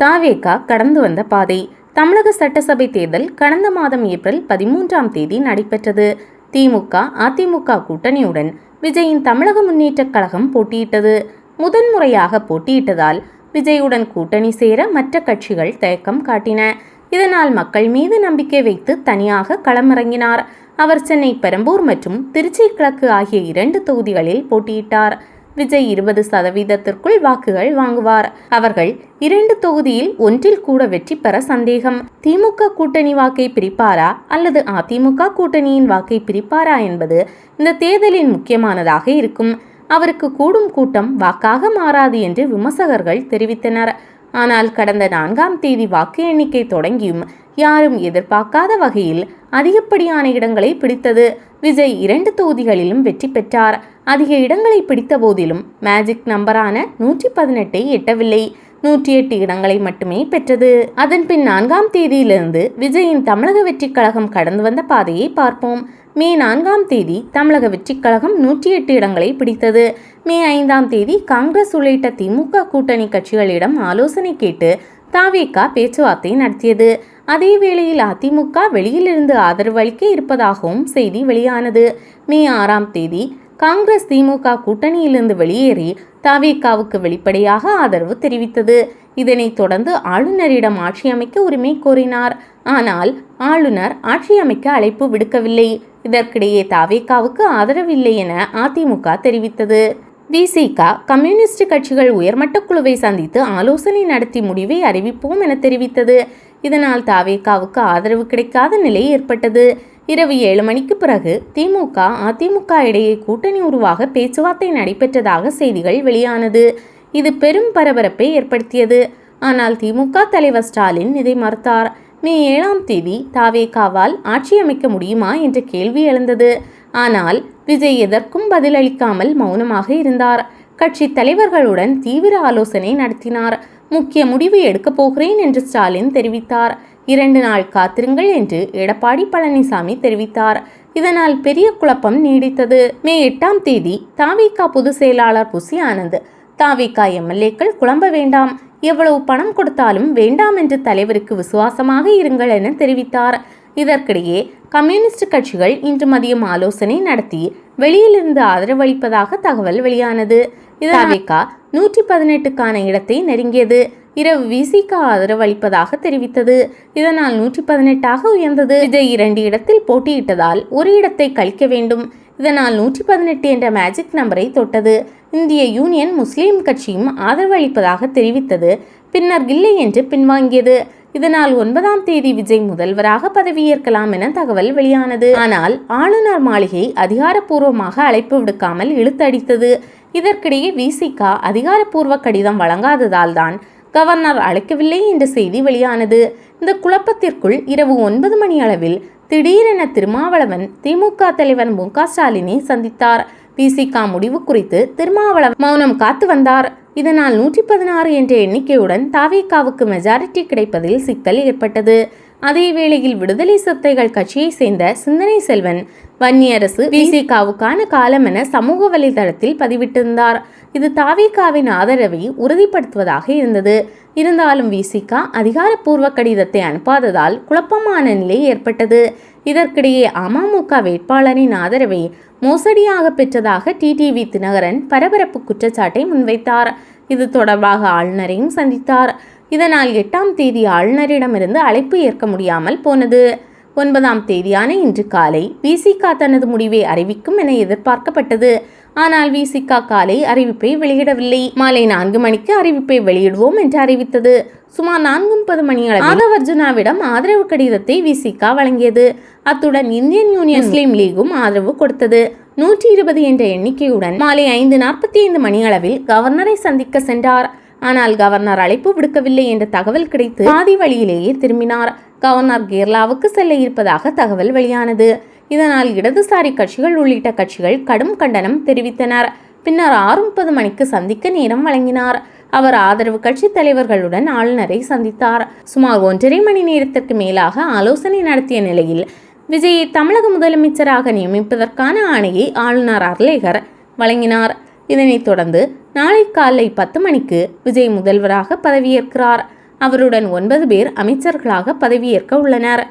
தாவேகா கடந்து வந்த பாதை. தமிழக சட்டசபை தேர்தல் கடந்த மாதம் ஏப்ரல் 13ஆம் தேதி நடைபெற்றது. திமுக, அதிமுக கூட்டணியுடன் விஜயின் தமிழக முன்னேற்றக் கழகம் போட்டியிட்டது. முதன்முறையாக போட்டியிட்டதால் விஜயுடன் கூட்டணி சேர மற்ற கட்சிகள் தயக்கம் காட்டின. இதனால் மக்கள் மீது நம்பிக்கை வைத்து தனியாக களமிறங்கினார். அவர் சென்னை பெரம்பூர் மற்றும் திருச்சி கிழக்கு ஆகிய 2 தொகுதிகளில் போட்டியிட்டார். விஜய் 20% வாக்குகள் வாங்குவார். அவர்கள் 2 தொகுதியில் ஒன்றில் கூட வெற்றி பெற சந்தேகம். திமுக கூட்டணி வாக்கை பிரிப்பாரா அல்லது அதிமுக கூட்டணியின் வாக்கை பிரிப்பாரா என்பது இந்த தேர்தலின் முக்கியமானதாக இருக்கும். அவருக்கு கூடும் கூட்டம் வாக்காக மாறாது என்று விமர்சகர்கள் தெரிவித்தனர். ஆனால் கடந்த 4ஆம் தேதி வாக்கு எண்ணிக்கை தொடங்கியும் யாரும் எதிர்பார்க்காத வகையில் அதிகப்படியான இடங்களை பிடித்தது. விஜய் 2 தொகுதிகளிலும் வெற்றி பெற்றார். அதிக இடங்களை பிடித்த போதிலும் மேஜிக் நம்பரான 118ஐ எட்டவில்லை. 108 இடங்களை மட்டுமே பெற்றது. அதன்பின் 4ஆம் தேதியிலிருந்து விஜயின் தமிழக வெற்றிக் கழகம் கடந்து வந்த பாதையை பார்ப்போம். மே 4ஆம் தேதி தமிழக வெற்றிக் கழகம் 108 இடங்களை பிடித்தது. மே 5ஆம் தேதி காங்கிரஸ் உள்ளிட்ட திமுக கூட்டணி கட்சிகளிடம் ஆலோசனை கேட்டு தாவேகா பேச்சுவார்த்தை நடத்தியது. அதே வேளையில் அதிமுக வெளியிலிருந்து ஆதரவு அளிக்க இருப்பதாகவும் செய்தி வெளியானது. மே 6ஆம் தேதி காங்கிரஸ் திமுக கூட்டணியிலிருந்து வெளியேறி தாவேகாவுக்கு வெளிப்படையாக ஆதரவு தெரிவித்தது. இதனைத் தொடர்ந்து ஆளுநரிடம் ஆட்சி அமைக்க உரிமை கோரினார். ஆனால் ஆளுநர் ஆட்சி அமைக்க அழைப்பு விடுக்கவில்லை. இதற்கிடையே தாவேகாவுக்கு ஆதரவில்லை என அதிமுக தெரிவித்தது. விசிக, கம்யூனிஸ்ட் கட்சிகள் உயர்மட்ட குழுவை சந்தித்து ஆலோசனை நடத்தி முடிவை அறிவிப்போம் என தெரிவித்தது. இதனால் தாவேகாவுக்கு ஆதரவு கிடைக்காத நிலை ஏற்பட்டது. இரவு 7 மணிக்கு பிறகு திமுக, அதிமுக இடையே கூட்டணி உருவாக பேச்சுவார்த்தை நடைபெற்றதாக செய்திகள் வெளியானது. இது பெரும் பரபரப்பை ஏற்படுத்தியது. ஆனால் திமுக தலைவர் ஸ்டாலின் இதை மறுத்தார். மே 7ஆம் தேதி தாவேகாவால் ஆட்சி அமைக்க முடியுமா என்ற கேள்வி எழுந்தது. ஆனால் விஜய் எதற்கும் பதிலளிக்காமல் மௌனமாக இருந்தார். கட்சி தலைவர்களுடன் தீவிர ஆலோசனை நடத்தினார். முக்கிய முடிவு எடுக்கப் போகிறேன் என்று ஸ்டாலின் தெரிவித்தார். 2 நாள் காத்திருங்கள் என்று எடப்பாடி பழனிசாமி தெரிவித்தார். இதனால் பெரிய குழப்பம் நீடித்தது. மே 8ஆம் தேதி தாவேகா பொதுச் செயலாளர் புசி ஆனந்த், தாவேகா எம்எல்ஏக்கள் குழம்ப வேண்டாம், எவ்வளவு பணம் கொடுத்தாலும் வேண்டாம் என்று தலைவருக்கு விசுவாசமாக இருங்கள் என தெரிவித்தார். இதற்கிடையே கம்யூனிஸ்ட் கட்சிகள் இன்று மதியம் ஆலோசனை நடத்தி வெளியிலிருந்து ஆதரவளிப்பதாக தகவல் வெளியானது. தாவேகா 118க்கான இடத்தை நெருங்கியது. இரவு விசிக ஆதரவு அளிப்பதாக தெரிவித்தது. இதனால் 118ஆக உயர்ந்தது. விஜய் 2 இடத்தில் போட்டியிட்டதால் ஒரு இடத்தை கழிக்க வேண்டும். இதனால் 118 என்ற மேஜிக் நம்பரை தொட்டது. இந்திய யூனியன் முஸ்லீம் கட்சியும் ஆதரவு அளிப்பதாக தெரிவித்தது. பின்னர் இல்லை என்று பின்வாங்கியது. இதனால் 9ஆம் தேதி விஜய் முதல்வராக பதவியேற்கலாம் என தகவல் வெளியானது. ஆனால் ஆளுநர் மாளிகை அதிகாரப்பூர்வமாக அழைப்பு விடுக்காமல் இழுத்தடித்தது. இதற்கிடையே விசிக அதிகாரப்பூர்வ கடிதம் வழங்காததால் தான் கவர்னர் அழைக்கவில்லை என்ற செய்தி வெளியானது. இந்த குழப்பத்திற்குள் இரவு 9 மணி அளவில் திடீரென திருமாவளவன் திமுக தலைவர் மு க ஸ்டாலினை சந்தித்தார். விசிக முடிவு குறித்து திருமாவளவன் மௌனம் காத்து வந்தார். இதனால் 116 என்ற எண்ணிக்கையுடன் தாவேகாவுக்கு மெஜாரிட்டி கிடைப்பதில் சிக்கல் ஏற்பட்டது. அதே வேளையில் விடுதலை சிறுத்தைகள் கட்சியை சேர்ந்த சிந்தனை செல்வன் வன்னியரசு விசிகாவுக்கான காலம் என சமூக வலைதளத்தில் பதிவிட்டிருந்தார். இது தாவேகாவின் ஆதரவை உறுதிப்படுத்துவதாக இருந்தது. இருந்தாலும் விசிக அதிகாரப்பூர்வ கடிதத்தை அனுப்பாததால் குழப்பமான நிலை ஏற்பட்டது. இதற்கிடையே அமமுக வேட்பாளரின் ஆதரவை மோசடியாக பெற்றதாக டிடிவி தினகரன் பரபரப்பு குற்றச்சாட்டை முன்வைத்தார். இது தொடர்பாக ஆளுநரையும் சந்தித்தார். இதனால் 8ஆம் தேதி ஆளுநரிடமிருந்து அழைப்பு ஏற்க முடியாமல் போனது. 9ஆம் தேதியான இன்று காலை விசிக தனது முடிவை அறிவிக்கும் என எதிர்பார்க்கப்பட்டது. ஆனால் விசிக காலை அறிவிப்பை வெளியிடவில்லை. மாலை 4 மணிக்கு அறிவிப்பை வெளியிடுவோம் என்று அறிவித்தது. சுமார் 4:30 மணியளவில் ஆதவர்ஜுனாவிடம் ஆதரவு கடிதத்தை விசிக வழங்கியது. அத்துடன் இந்தியன் யூனியன் முஸ்லீம் லீகும் ஆதரவு கொடுத்தது. 120 என்ற எண்ணிக்கையுடன் மாலை 5:45 மணியளவில் கவர்னரை சந்திக்க சென்றார். ஆனால் கவர்னர் அழைப்பு விடுக்கவில்லை என்ற தகவல் கிடைத்து பாதி வழியிலேயே திரும்பினார். கவர்னர் கேரளாவுக்கு செல்ல இருப்பதாக தகவல் வெளியானது. இதனால் இடதுசாரி கட்சிகள் உள்ளிட்ட கட்சிகள் கடும் கண்டனம் தெரிவித்தனர். பின்னர் 6:30 மணிக்கு சந்திக்க நேரம் வழங்கினார். அவர் ஆதரவு கட்சி தலைவர்களுடன் ஆளுநரை சந்தித்தார். சுமார் 1.5 மணி நேரத்திற்கு மேலாக ஆலோசனை நடத்திய நிலையில் விஜயை தமிழக முதலமைச்சராக நியமிப்பதற்கான ஆணையை ஆளுநர் அர்லேகர் வழங்கினார். இதனைத் தொடர்ந்து நாளை காலை 10 மணிக்கு விஜய் முதல்வராக பதவியேற்கிறார். அவருடன் 9 பேர் அமைச்சர்களாக பதவியேற்க உள்ளனர்.